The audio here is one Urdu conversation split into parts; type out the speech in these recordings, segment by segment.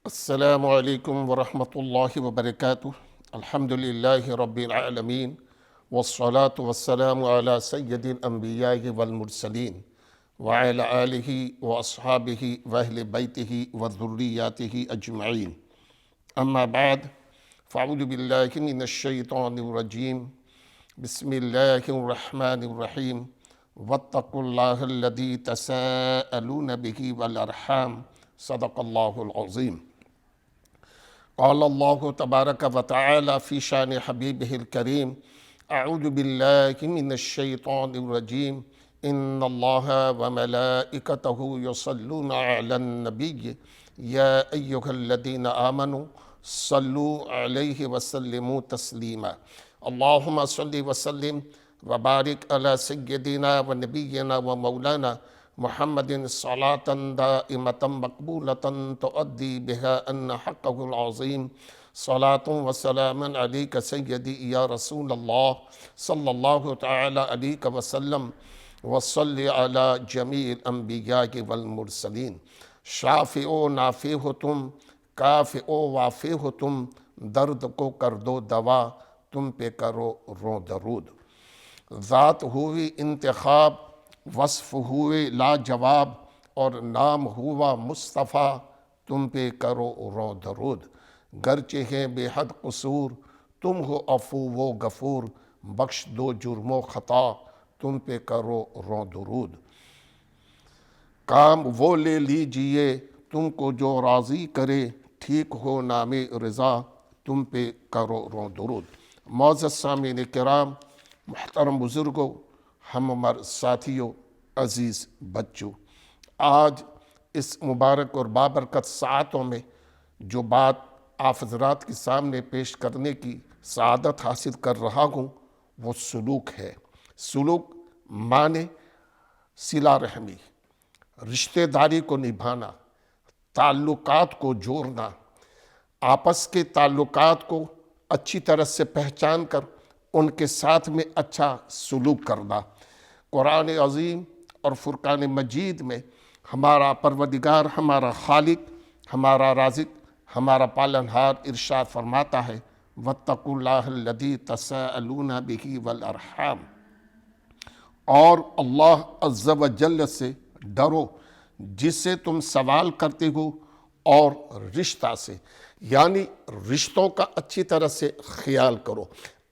السلام علیکم ورحمۃ اللہ وبرکاتہ۔ الحمد للہ رب العالمین والصلاة والسلام علی سید الانبیاء والمرسلین وعلی آلہ واصحابہ واہل بیتہ وذریاتہ اجمعین، اما بعد فاعوذ باللہ من الشیطان الرجیم، بسم اللہ الرحمن الرحیم، واتقوا اللہ الذی تساءلون بہ والارحام، صدق اللہ العظیم۔ قال اللہ تبارک و تعالی فی شان حبیبہ الکریم، اعوذ باللہ من الشیطان الرجیم، ان اللہ وملائکتہ یصلون علی النبی یا ایہا الذین آمنوا صلوا علیہ وسلموا تسلیما۔ اللہم صلی وسلم وبارک علی سیدنا و نبینا و مولانا محمد صلاة دائمة مقبولة تؤدي بها أن حقه العظيم، صلاة وسلاما عليك سيدي يا رسول الله صلى الله تعالى عليك وسلم، وصل على جميع الأنبياء والمرسلين۔ شافع و نافع ہو تم، کافع و وافع ہو تم، درد کو کر دو دوا، تم پہ کرو رو درود۔ ذات ہوئی انتخاب، وصف ہوئے لاجواب، اور نام ہوا مصطفیٰ، تم پہ کرو رو درود۔ گرچہ ہیں بے حد قصور، تم ہو عفو و غفور، بخش دو جرم و خطا، تم پہ کرو رو درود۔ کام وہ لے لیجئے تم کو جو راضی کرے، ٹھیک ہو نام رضا، تم پہ کرو رو درود۔ معزز سامعین کرام، محترم بزرگوں، ہم عمر ساتھیوں، عزیز بچوں، آج اس مبارک اور بابرکت ساعتوں میں جو بات آپ حضرات کے سامنے پیش کرنے کی سعادت حاصل کر رہا ہوں وہ سلوک ہے۔ سلوک معنی صلہ رحمی، رشتہ داری کو نبھانا، تعلقات کو جوڑنا، آپس کے تعلقات کو اچھی طرح سے پہچان کر ان کے ساتھ میں اچھا سلوک کرنا۔ قرآن عظیم اور فرقان مجید میں ہمارا پروردگار، ہمارا خالق، ہمارا رازق، ہمارا پالنہار ارشاد فرماتا ہے، واتقوا اللہ الذی تساءلون بہ والارحام، اور اللہ عز و جل سے ڈرو جس سے تم سوال کرتے ہو، اور رشتہ سے، یعنی رشتوں کا اچھی طرح سے خیال کرو۔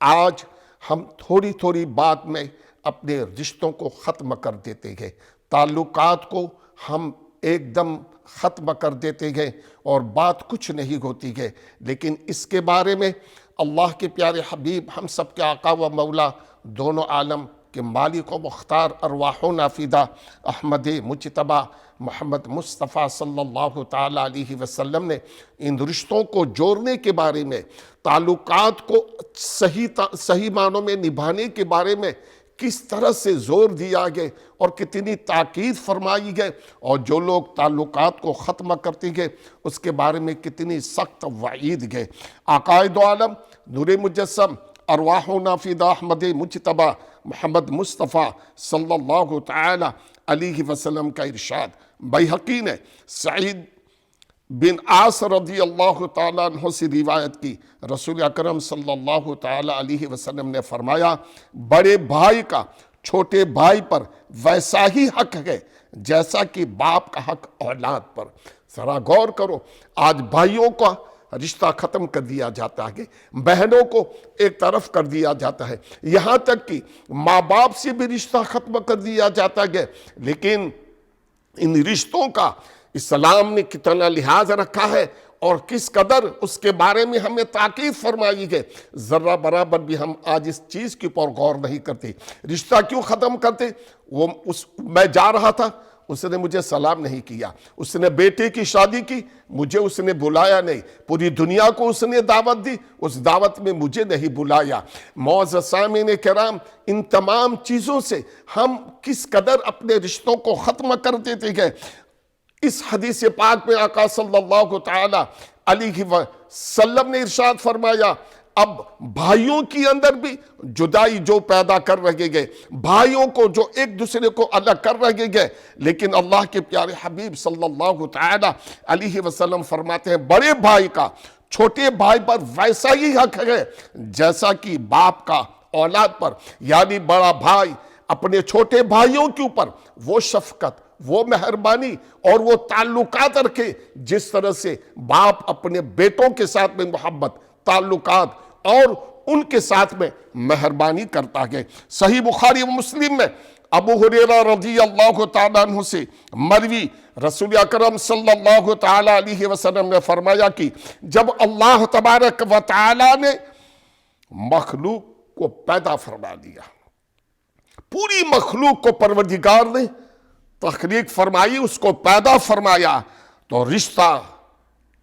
آج ہم تھوڑی تھوڑی بات میں اپنے رشتوں کو ختم کر دیتے ہیں، تعلقات کو ہم ایک دم ختم کر دیتے ہیں اور بات کچھ نہیں ہوتی ہے، لیکن اس کے بارے میں اللہ کے پیارے حبیب، ہم سب کے آقا و مولا، دونوں عالم کے مالک و مختار، ارواح و نافدہ احمد مجتبیٰ محمد مصطفیٰ صلی اللہ تعالیٰ علیہ وسلم نے ان رشتوں کو جوڑنے کے بارے میں، تعلقات کو صحیح معنوں میں نبھانے کے بارے میں کس طرح سے زور دیا گئے اور کتنی تاکید فرمائی گئے، اور جو لوگ تعلقات کو ختم کرتے گئے اس کے بارے میں کتنی سخت وعید گئے۔ آقا دو عالم، نور مجسم، ارواح و نافدہ احمد مجتبیٰ محمد مصطفیٰ صلی اللہ تعالی علیہ وسلم کا ارشاد بیہقی نے سعید بن عاص رضی اللہ تعالیٰ عنہ سے روایت کی، رسول اکرم صلی اللہ تعالیٰ علیہ وسلم نے فرمایا، بڑے بھائی کا چھوٹے بھائی پر ویسا ہی حق ہے جیسا کہ باپ کا حق اولاد پر۔ ذرا غور کرو، آج بھائیوں کا رشتہ ختم کر دیا جاتا ہے، بہنوں کو ایک طرف کر دیا جاتا ہے، یہاں تک کہ ماں باپ سے بھی رشتہ ختم کر دیا جاتا ہے۔ لیکن ان رشتوں کا اسلام نے کتنا لحاظ رکھا ہے اور کس قدر اس کے بارے میں ہمیں تاکید فرمائی ہے، ذرہ برابر بھی ہم آج اس چیز کے اوپر غور نہیں کرتے۔ رشتہ کیوں ختم کرتے؟ میں جا رہا تھا، اس نے مجھے سلام نہیں کیا، اس نے بیٹے کی شادی کی، مجھے اس نے بلایا نہیں، پوری دنیا کو اس نے دعوت دی، اس دعوت میں مجھے نہیں بلایا۔ معزز سامعین کرام، ان تمام چیزوں سے ہم کس قدر اپنے رشتوں کو ختم کر دیتے ہیں۔ اس حدیث پاک میں آقا صلی اللہ تعالی علیہ وسلم نے ارشاد فرمایا، اب بھائیوں کی اندر بھی جدائی جو پیدا کر رہے گئے، بھائیوں کو جو ایک دوسرے کو الگ کر رہے گئے، لیکن اللہ کے پیارے حبیب صلی اللہ تعالی علیہ وسلم فرماتے ہیں بڑے بھائی کا چھوٹے بھائی پر ویسا ہی حق ہے جیسا کہ باپ کا اولاد پر، یعنی بڑا بھائی اپنے چھوٹے بھائیوں کے اوپر وہ شفقت، وہ مہربانی اور وہ تعلقات رکھے جس طرح سے باپ اپنے بیٹوں کے ساتھ میں محبت، تعلقات اور ان کے ساتھ میں مہربانی کرتا ہے۔ صحیح بخاری و مسلم میں ابو ہریرہ رضی اللہ تعالیٰ عنہ سے مروی رسول اکرم صلی اللہ تعالیٰ علیہ وسلم نے فرمایا کہ جب اللہ تبارک و تعالیٰ نے مخلوق کو پیدا فرما دیا، پوری مخلوق کو پروردگار نے تخلیق فرمائی، اس کو پیدا فرمایا، تو رشتہ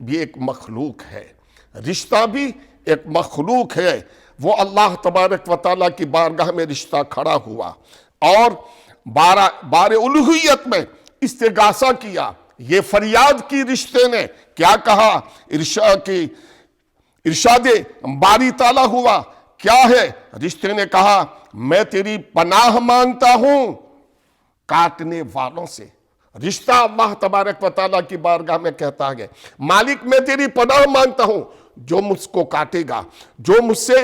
بھی ایک مخلوق ہے، رشتہ بھی ایک مخلوق ہے۔ وہ اللہ تبارک و تعالیٰ کی بارگاہ میں رشتہ کھڑا ہوا اور بار الوہیت میں استغاثہ کیا، یہ فریاد کی رشتے نے، کیا کہا؟ ارشاد باری تعالیٰ ہوا، کیا ہے؟ رشتے نے کہا میں تیری پناہ مانگتا ہوں کاٹنے والوں سے۔ رشتہ اللہ تبارک و تعالیٰ کی بارگاہ میں کہتا ہے مالک میں تیری پناہ مانگتا ہوں جو مجھ کو کاٹے گا، جو مجھ سے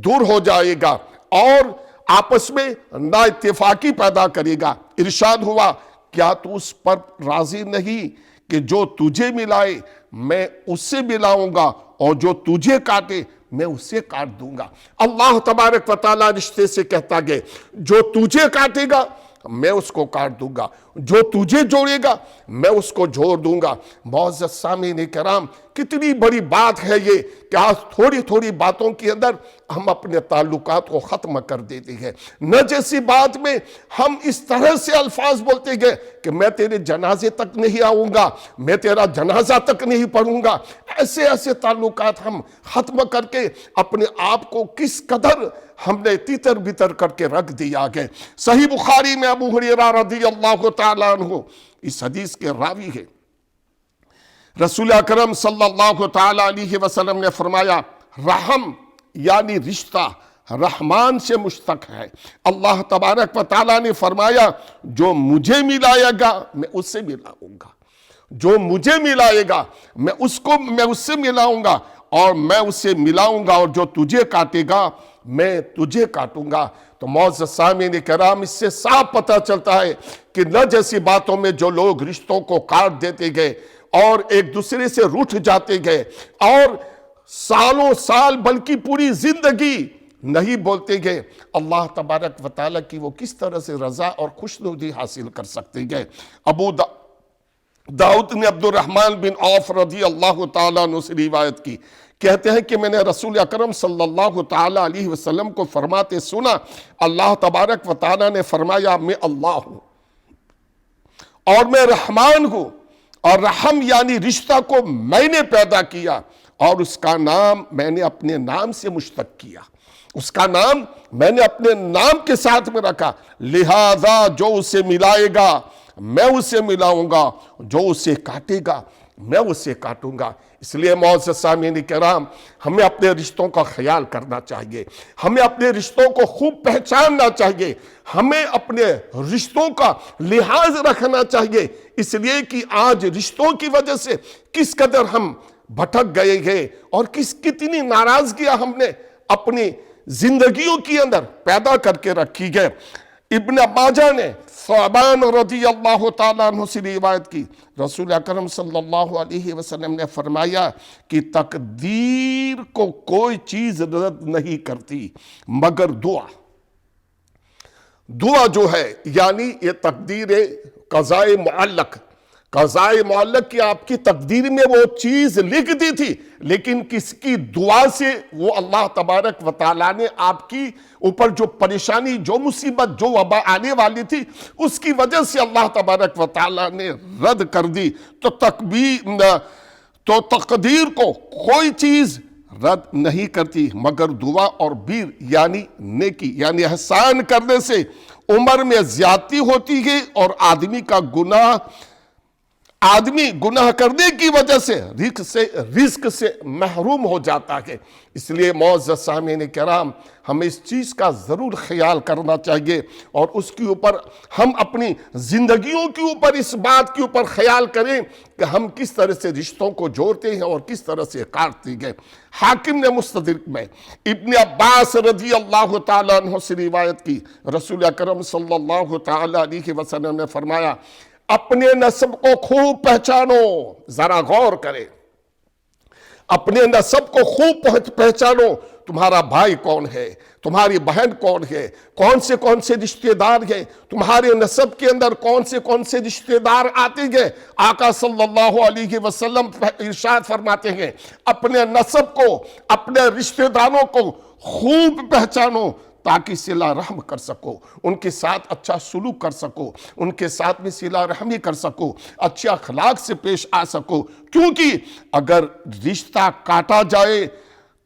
دور ہو جائے گا اور آپس میں نا اتفاقی پیدا کرے گا۔ ارشاد ہوا کیا تو اس پر راضی نہیں کہ جو تجھے ملائے میں اس سے ملاؤں گا اور جو تجھے کاٹے میں اسے کاٹ دوں گا۔ اللہ تبارک و تعالیٰ رشتے سے کہتا ہے جو تجھے کاٹے گا میں اس کو کاٹ دوں گا، جو تجھے جوڑے گا میں اس کو جوڑ دوں گا۔ معزز سامعین کرام، کتنی بڑی بات ہے یہ کہ آج تھوڑی تھوڑی باتوں کے اندر ہم اپنے تعلقات کو ختم کر دیتے ہیں۔ نہ جیسی بات میں ہم اس طرح سے الفاظ بولتے گئے کہ میں تیرے جنازے تک نہیں آؤں گا، میں تیرا جنازہ تک نہیں پڑھوں گا۔ ایسے تعلقات ہم ختم کر کے اپنے آپ کو کس قدر ہم نے تیتر بتر کر کے رکھ دیا گئے۔ صحیح بخاری میں ابو ہریرہ رضی اللہ تعالیٰ عنہ اس حدیث کے راوی ہے، رسول اکرم صلی اللہ تعالیٰ علیہ وسلم نے فرمایا رحم یعنی رشتہ رحمان سے مشتق ہے۔ اللہ تبارک و تعالیٰ نے فرمایا جو مجھے ملائے گا میں اس سے ملاؤں گا، جو مجھے ملائے گا میں اس سے ملاؤں گا اور میں اس سے ملاؤں گا، اور جو تجھے کاٹے گا میں تجھے کاٹوں گا۔ تو معزز سامعین کرام، اس سے صاف پتہ چلتا ہے کہ نہ جیسی باتوں میں جو لوگ رشتوں کو کاٹ دیتے گئے اور ایک دوسرے سے روٹھ جاتے گئے اور سالوں سال بلکہ پوری زندگی نہیں بولتے گئے، اللہ تبارک و تعالیٰ کی وہ کس طرح سے رضا اور خوشنودی حاصل کر سکتے گئے۔ ابو داؤد نے عبد الرحمن بن عوف رضی اللہ تعالیٰ عنہ سے روایت کی، کہتے ہیں کہ میں نے رسول اکرم صلی اللہ تعالیٰ علیہ وسلم کو فرماتے سنا، اللہ تبارک و تعالیٰ نے فرمایا میں اللہ ہوں اور میں رحمان ہوں، اور رحم یعنی رشتہ کو میں نے پیدا کیا اور اس کا نام میں نے اپنے نام سے مشتق کیا، اس کا نام میں نے اپنے نام کے ساتھ میں رکھا، لہذا جو اسے ملائے گا میں اسے ملاؤں گا، جو اسے کاٹے گا میں اسے کاٹوں گا۔ اس لیے معزز سامعین کرام، ہمیں اپنے رشتوں کا خیال کرنا چاہیے، ہمیں اپنے رشتوں کو خوب پہچاننا چاہیے، ہمیں اپنے رشتوں کا لحاظ رکھنا چاہیے، اس لیے کہ آج رشتوں کی وجہ سے کس قدر ہم بھٹک گئے ہیں اور کتنی ناراضگیاں ہم نے اپنی زندگیوں کی اندر پیدا کر کے رکھی گئے۔ ابن ماجہ نے ثعبان رضی اللہ تعالیٰ عنہ سے روایت کی، رسول اکرم صلی اللہ علیہ وسلم نے فرمایا کہ تقدیر کو کوئی چیز رد نہیں کرتی مگر دعا۔ دعا جو ہے یعنی یہ تقدیر قضائے معلق کی آپ کی تقدیر میں وہ چیز لکھ دی تھی، لیکن کس کی دعا سے وہ اللہ تبارک و تعالیٰ نے آپ کی اوپر جو پریشانی، جو مصیبت، جو وبا آنے والی تھی اس کی وجہ سے اللہ تبارک و تعالیٰ نے رد کر دی۔ تو تقدیر کو کوئی چیز رد نہیں کرتی مگر دعا اور بیر یعنی نیکی، یعنی احسان کرنے سے عمر میں زیادتی ہوتی ہے اور آدمی کا گناہ آدمی گناہ کرنے کی وجہ سے رزق سے محروم ہو جاتا ہے۔ اس لیے معزز سامعین کرام، ہمیں اس چیز کا ضرور خیال کرنا چاہیے، اور اس کے اوپر ہم اپنی زندگیوں کے اوپر اس بات کے اوپر خیال کریں کہ ہم کس طرح سے رشتوں کو جوڑتے ہیں اور کس طرح سے کاٹتے ہیں۔ حاکم نے مستدرک میں ابن عباس رضی اللہ تعالیٰ عنہ سے روایت کی، رسول اکرم صلی اللہ تعالیٰ علیہ وسلم نے فرمایا، اپنے نسب کو خوب پہچانو۔ ذرا غور کرے، اپنے نسب کو خوب پہچانو۔ تمہارا بھائی کون ہے، تمہاری بہن کون ہے، کون سے رشتہ دار ہیں، تمہارے نسب کے اندر کون سے رشتہ دار آتے ہیں۔ آقا صلی اللہ علیہ وسلم ارشاد فرماتے ہیں، اپنے نسب کو، اپنے رشتہ داروں کو خوب پہچانو تاکہ صلہ رحم کر سکو، ان کے ساتھ اچھا سلوک کر سکو، ان کے ساتھ میں صلہ رحمی کر سکو، اچھے اخلاق سے پیش آ سکو۔ کیونکہ اگر رشتہ کاٹا جائے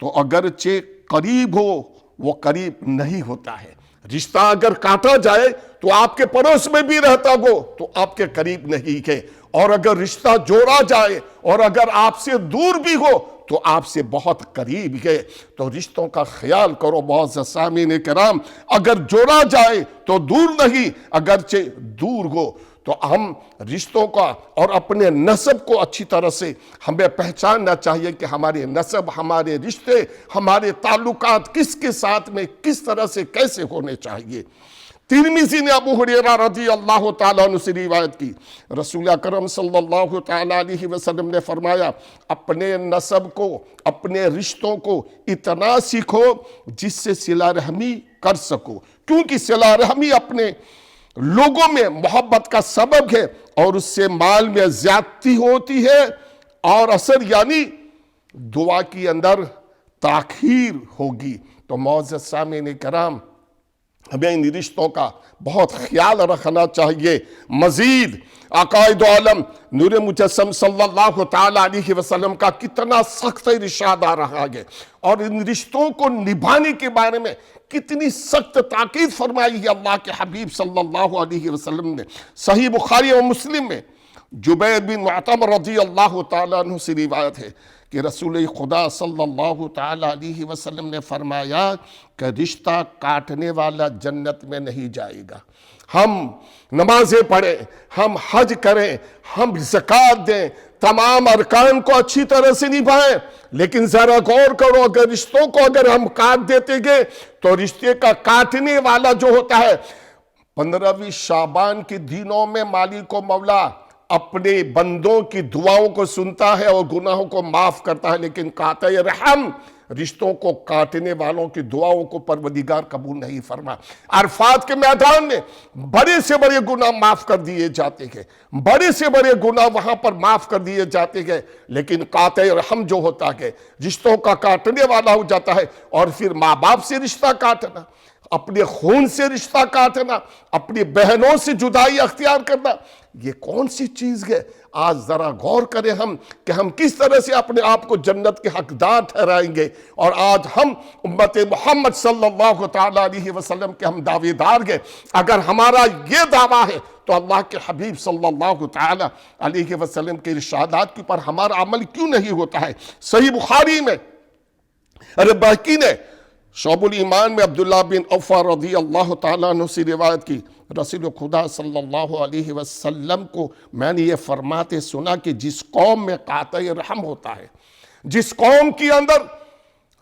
تو اگرچہ قریب ہو، وہ قریب نہیں ہوتا ہے۔ رشتہ اگر کاٹا جائے تو آپ کے پڑوس میں بھی رہتا ہو تو آپ کے قریب نہیں ہے، اور اگر رشتہ جوڑا جائے اور اگر آپ سے دور بھی ہو تو آپ سے بہت قریب ہے۔ تو رشتوں کا خیال کرو معزز سامعین کرام، اگر جوڑا جائے تو دور نہیں، اگرچہ دور ہو تو ہم رشتوں کا اور اپنے نسب کو اچھی طرح سے ہمیں پہچاننا چاہیے کہ ہمارے نسب، ہمارے رشتے، ہمارے تعلقات کس کے ساتھ میں کس طرح سے کیسے ہونے چاہیے۔ ترمذی نے ابو ہریرہ رضی اللہ تعالیٰ عنہ سے روایت کی، رسول اکرم صلی اللہ تعالیٰ علیہ وسلم نے فرمایا، اپنے نسب کو، اپنے رشتوں کو اتنا سیکھو جس سے صلہ رحمی کر سکو، کیونکہ صلہ رحمی اپنے لوگوں میں محبت کا سبب ہے، اور اس سے مال میں زیادتی ہوتی ہے، اور اثر یعنی دعا کے اندر تاخیر ہوگی۔ تو معزز سامعین کرام، ہمیں ان رشتوں کا بہت خیال رکھنا چاہیے۔ مزید عقائد عالم نور مجسم صلی اللہ تعالیٰ علیہ وسلم کا کتنا سخت ارشاد آ رہا ہے، اور ان رشتوں کو نبھانے کے بارے میں کتنی سخت تاکید فرمائی ہے اللہ کے حبیب صلی اللہ علیہ وسلم نے۔ صحیح بخاری و مسلم میں جبیر بن معتم رضی اللہ تعالیٰ عنہ سے روایت ہے کہ رسول خدا صلی اللہ تعالیٰ علیہ وسلم نے فرمایا کہ رشتہ کاٹنے والا جنت میں نہیں جائے گا۔ ہم نمازیں پڑھیں، ہم حج کریں، ہم زکوٰۃ دیں، تمام ارکان کو اچھی طرح سے نبھائیں، لیکن ذرا غور کرو، اگر رشتوں کو اگر ہم کاٹ دیتے گے تو رشتے کا کاٹنے والا جو ہوتا ہے، 15ویں شعبان کے دنوں میں مالک و مولا اپنے بندوں کی دعاؤں کو سنتا ہے اور گناہوں کو معاف کرتا ہے، لیکن قاطع رحم، رشتوں کو کاٹنے والوں کی دعاؤں کو پروردگار قبول نہیں فرما۔ عرفات کے میدان میں بڑے سے بڑے گناہ معاف کر دیے جاتے ہیں، بڑے سے بڑے گناہ وہاں پر معاف کر دیے جاتے ہیں، لیکن قاطع رحم جو ہوتا ہے، رشتوں کا کاٹنے والا ہو جاتا ہے۔ اور پھر ماں باپ سے رشتہ کاٹنا، اپنے خون سے رشتہ کاٹنا، اپنی بہنوں سے جدائی اختیار کرنا، یہ کون سی چیز ہے؟ آج ذرا غور کریں ہم کہ ہم کس طرح سے اپنے آپ کو جنت کے حقدار ٹھہرائیں گے۔ اور آج ہم امت محمد صلی اللہ تعالیٰ علیہ وسلم کے ہم دعوے دار ہیں۔ اگر ہمارا یہ دعویٰ ہے تو اللہ کے حبیب صلی اللہ تعالیٰ علیہ وسلم کے ارشادات کے اوپر ہمارا عمل کیوں نہیں ہوتا ہے؟ صحیح بخاری میں بہقی نے شعب الایمان میں عبداللہ بن عوف رضی اللہ تعالیٰ عنہ سے روایت کی، رسول خدا صلی اللہ علیہ وسلم کو میں نے یہ فرماتے سنا کہ جس قوم میں قاطع رحم ہوتا ہے، جس قوم کے اندر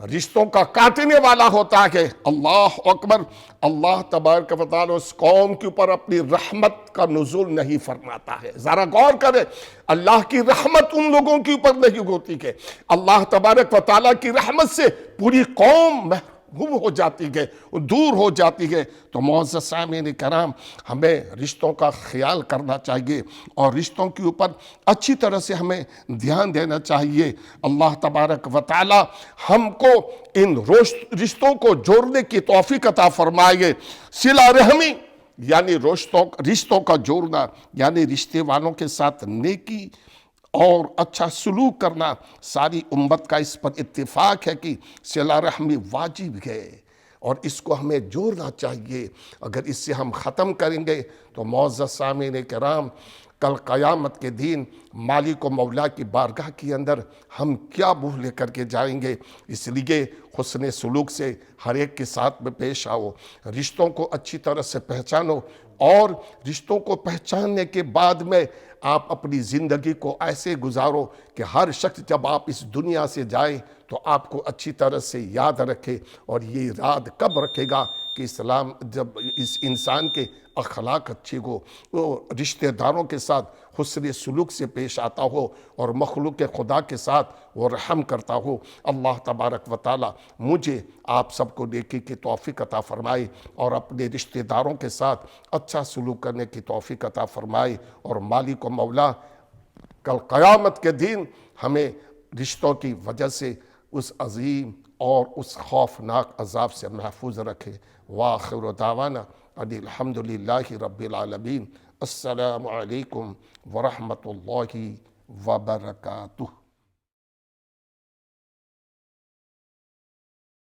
رشتوں کا کاٹنے والا ہوتا ہے، اللہ اکبر، اللہ تبارک و تعالی اس قوم کے اوپر اپنی رحمت کا نزول نہیں فرماتا ہے۔ ذرا غور کریں، اللہ کی رحمت ان لوگوں کے اوپر نہیں ہوتی ہے، اللہ تبارک و تعالی کی رحمت سے پوری قوم محروم ہو جاتی ہے، دور ہو جاتی ہے۔ تو معزز سامعین کرام، ہمیں رشتوں کا خیال کرنا چاہیے اور رشتوں کے اوپر اچھی طرح سے ہمیں دھیان دینا چاہیے۔ اللہ تبارک و تعالی ہم کو ان رشتوں کو جوڑنے کی توفیق عطا فرمائے۔ صلہ رحمی یعنی رشتوں کا جوڑنا، یعنی رشتے والوں کے ساتھ نیکی اور اچھا سلوک کرنا، ساری امت کا اس پر اتفاق ہے کہ صلہ رحمی واجب ہے اور اس کو ہمیں جوڑنا چاہیے۔ اگر اس سے ہم ختم کریں گے تو معزز سامعین کرام، کل قیامت کے دن مالک و مولا کی بارگاہ کے اندر ہم کیا منہ لے کر کے جائیں گے؟ اس لیے حسن سلوک سے ہر ایک کے ساتھ میں پیش آؤ، رشتوں کو اچھی طرح سے پہچانو، اور رشتوں کو پہچاننے کے بعد میں آپ اپنی زندگی کو ایسے گزارو کہ ہر شخص جب آپ اس دنیا سے جائیں تو آپ کو اچھی طرح سے یاد رکھے۔ اور یہ یاد کب رکھے گا کہ اسلام جب اس انسان کے اخلاق اچھی ہو، وہ رشتہ داروں کے ساتھ حسن سلوک سے پیش آتا ہو، اور مخلوق خدا کے ساتھ وہ رحم کرتا ہو۔ اللہ تبارک و تعالی مجھے آپ سب کو نیکی کی توفیق عطا فرمائے، اور اپنے رشتہ داروں کے ساتھ اچھا سلوک کرنے کی توفیق عطا فرمائے، اور مالک و مولا کل قیامت کے دن ہمیں رشتوں کی وجہ سے اس عظیم اور اس خوفناک عذاب سے محفوظ رکھے۔ وآخر دعوانا ان الحمدللہ رب العالمین۔ السلام علیکم ورحمۃ اللہ وبرکاتہ۔